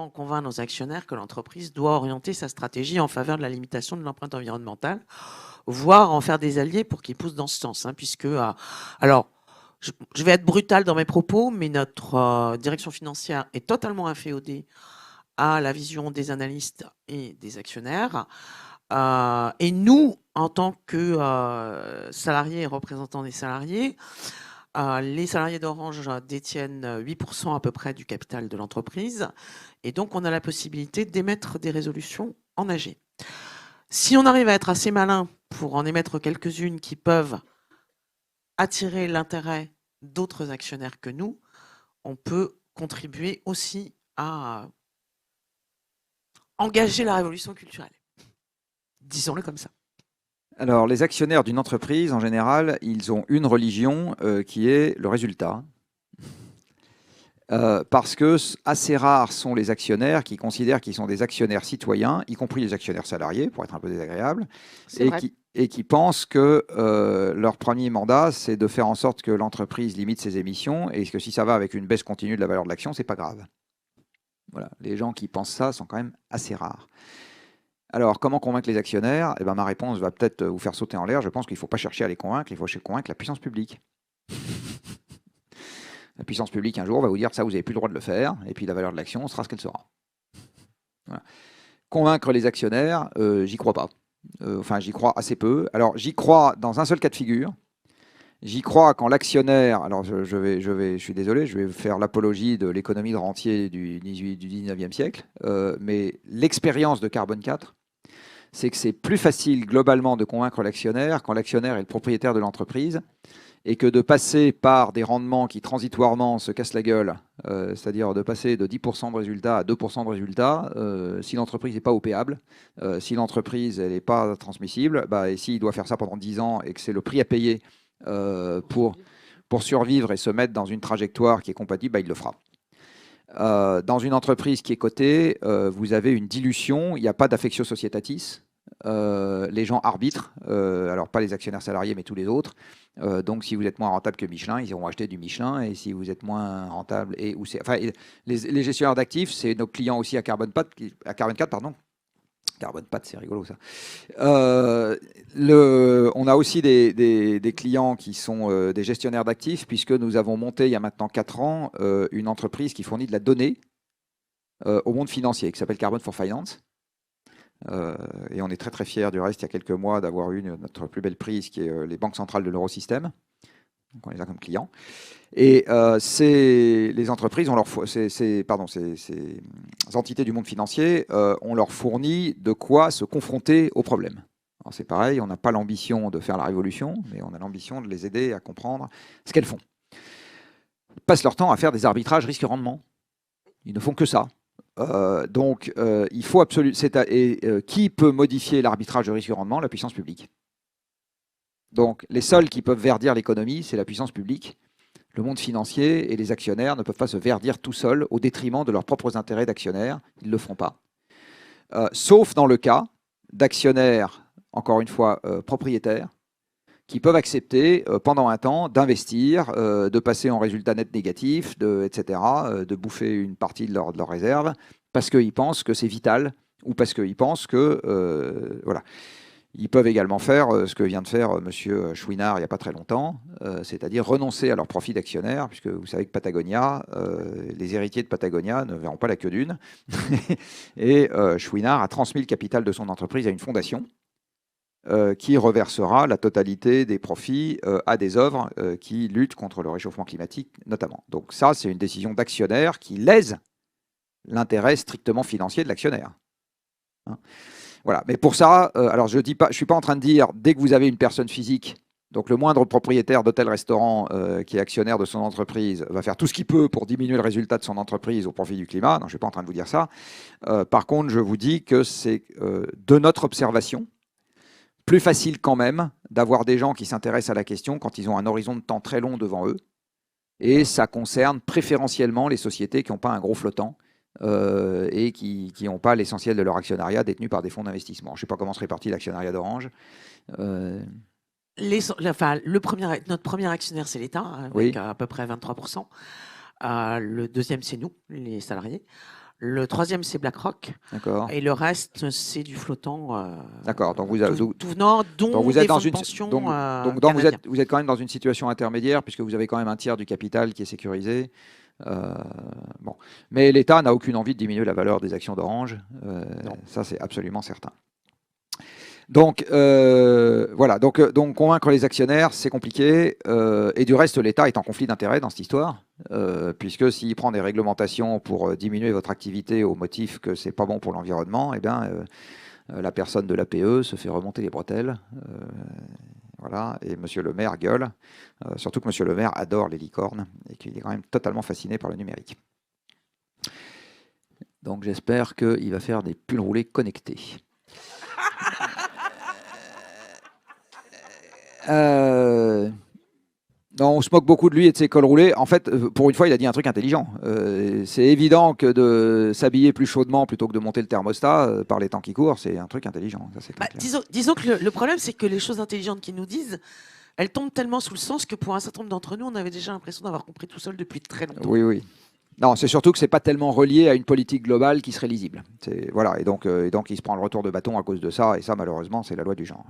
comment convaincre nos actionnaires que l'entreprise doit orienter sa stratégie en faveur de la limitation de l'empreinte environnementale, voire en faire des alliés pour qu'ils poussent dans ce sens, puisque, alors, je vais être brutal dans mes propos, mais notre direction financière est totalement inféodée à la vision des analystes et des actionnaires. Et nous, en tant que salariés et représentants des salariés, les salariés d'Orange détiennent 8% à peu près du capital de l'entreprise. Et donc, on a la possibilité d'émettre des résolutions en AG. Si on arrive à être assez malin pour en émettre quelques-unes qui peuvent attirer l'intérêt d'autres actionnaires que nous, on peut contribuer aussi à engager la révolution culturelle. Disons-le comme ça. Alors, les actionnaires d'une entreprise, en général, ils ont une religion qui est le résultat. Parce que assez rares sont les actionnaires qui considèrent qu'ils sont des actionnaires citoyens, y compris les actionnaires salariés, pour être un peu désagréable, et qui pensent que leur premier mandat, c'est de faire en sorte que l'entreprise limite ses émissions, et que si ça va avec une baisse continue de la valeur de l'action, c'est pas grave. Voilà, les gens qui pensent ça sont quand même assez rares. Alors, comment convaincre les actionnaires? Eh ben, ma réponse va peut-être vous faire sauter en l'air. Je pense qu'il ne faut pas chercher à les convaincre, il faut convaincre la puissance publique. La puissance publique, un jour, va vous dire que ça, vous n'avez plus le droit de le faire, et puis la valeur de l'action sera ce qu'elle sera. Voilà. Convaincre les actionnaires, j'y crois pas. Enfin, j'y crois assez peu. Alors, j'y crois dans un seul cas de figure. J'y crois quand l'actionnaire... Alors, je suis désolé, je vais faire l'apologie de l'économie de rentier du 19e siècle, mais l'expérience de Carbone 4, c'est que c'est plus facile globalement de convaincre l'actionnaire quand l'actionnaire est le propriétaire de l'entreprise, et que de passer par des rendements qui transitoirement se cassent la gueule, c'est-à-dire de passer de 10% de résultats à 2% de résultats, si l'entreprise n'est pas opéable, si l'entreprise n'est pas transmissible, et s'il doit faire ça pendant 10 ans et que c'est le prix à payer pour survivre et se mettre dans une trajectoire qui est compatible, il le fera. Dans une entreprise qui est cotée, vous avez une dilution, il n'y a pas d'affectio societatis. Les gens arbitrent, alors pas les actionnaires salariés, mais tous les autres. Donc, si vous êtes moins rentable que Michelin, ils iront acheter du Michelin. Et si vous êtes moins rentable, les gestionnaires d'actifs, c'est nos clients aussi à Carbone 4, pardon. Carbone 4, c'est rigolo ça. On a aussi des clients qui sont des gestionnaires d'actifs, puisque nous avons monté il y a maintenant 4 ans une entreprise qui fournit de la donnée au monde financier, qui s'appelle Carbone for Finance. Et on est très très fiers du reste, il y a quelques mois, d'avoir eu notre plus belle prise, qui est les banques centrales de l'Eurosystème. Donc on les a comme clients. Et les entreprises, ces entités du monde financier, on leur fournit de quoi se confronter aux problèmes. Alors c'est pareil, on n'a pas l'ambition de faire la révolution, mais on a l'ambition de les aider à comprendre ce qu'elles font. Ils passent leur temps à faire des arbitrages risque-rendement. Ils ne font que ça. Il faut absolument... qui peut modifier l'arbitrage de risque-rendement? La puissance publique. Donc, les seuls qui peuvent verdir l'économie, c'est la puissance publique. Le monde financier et les actionnaires ne peuvent pas se verdir tout seuls au détriment de leurs propres intérêts d'actionnaires. Ils ne le feront pas. Sauf dans le cas d'actionnaires, encore une fois, propriétaires, qui peuvent accepter pendant un temps d'investir, de passer en résultat net négatif, etc., de bouffer une partie de leur réserve, parce qu'ils pensent que c'est vital, ou parce qu'ils pensent que... voilà. Ils peuvent également faire ce que vient de faire M. Chouinard il n'y a pas très longtemps, c'est-à-dire renoncer à leur profit d'actionnaire, puisque vous savez que Patagonia, les héritiers de Patagonia ne verront pas la queue d'une. Et Chouinard a transmis le capital de son entreprise à une fondation qui reversera la totalité des profits à des œuvres qui luttent contre le réchauffement climatique, notamment. Donc ça, c'est une décision d'actionnaire qui lèse l'intérêt strictement financier de l'actionnaire. Voilà. Mais pour ça, alors je ne suis pas en train de dire, dès que vous avez une personne physique, donc le moindre propriétaire d'hôtel-restaurant qui est actionnaire de son entreprise va faire tout ce qu'il peut pour diminuer le résultat de son entreprise au profit du climat. Non, je ne suis pas en train de vous dire ça. Par contre, je vous dis que c'est de notre observation, plus facile quand même d'avoir des gens qui s'intéressent à la question quand ils ont un horizon de temps très long devant eux. Et ça concerne préférentiellement les sociétés qui n'ont pas un gros flottant et qui n'ont pas l'essentiel de leur actionnariat détenu par des fonds d'investissement. Je ne sais pas comment se répartit l'actionnariat d'Orange. Notre premier actionnaire, c'est l'État, avec à peu près 23%. Le deuxième, c'est nous, les salariés. Le troisième, c'est BlackRock. D'accord. Et le reste, c'est du flottant. D'accord. Donc Tout venant, dont vous êtes des dans fonds de une pension vous canadiens. êtes quand même dans une situation intermédiaire puisque vous avez quand même un tiers du capital qui est sécurisé. Bon, mais l'État n'a aucune envie de diminuer la valeur des actions d'Orange. Ça, c'est absolument certain. Donc voilà, donc convaincre les actionnaires, c'est compliqué. Et du reste, l'État est en conflit d'intérêts dans cette histoire, puisque s'il prend des réglementations pour diminuer votre activité au motif que c'est pas bon pour l'environnement, eh bien, la personne de l'APE se fait remonter les bretelles. Voilà, et Monsieur le maire gueule, surtout que Monsieur le maire adore les licornes et qu'il est quand même totalement fasciné par le numérique. Donc j'espère qu'il va faire des pulls roulés connectés. Non, on se moque beaucoup de lui et de ses cols roulés. En fait, pour une fois, il a dit un truc intelligent. C'est évident que de s'habiller plus chaudement plutôt que de monter le thermostat par les temps qui courent, c'est un truc intelligent. Ça, c'est clair. Disons que le problème, c'est que les choses intelligentes qu'ils nous disent, elles tombent tellement sous le sens que pour un certain nombre d'entre nous, on avait déjà l'impression d'avoir compris tout seul depuis très longtemps. Oui, oui. Non, c'est surtout que c'est pas tellement relié à une politique globale qui serait lisible. Voilà, et donc il se prend le retour de bâton à cause de ça, et ça, malheureusement, c'est la loi du genre.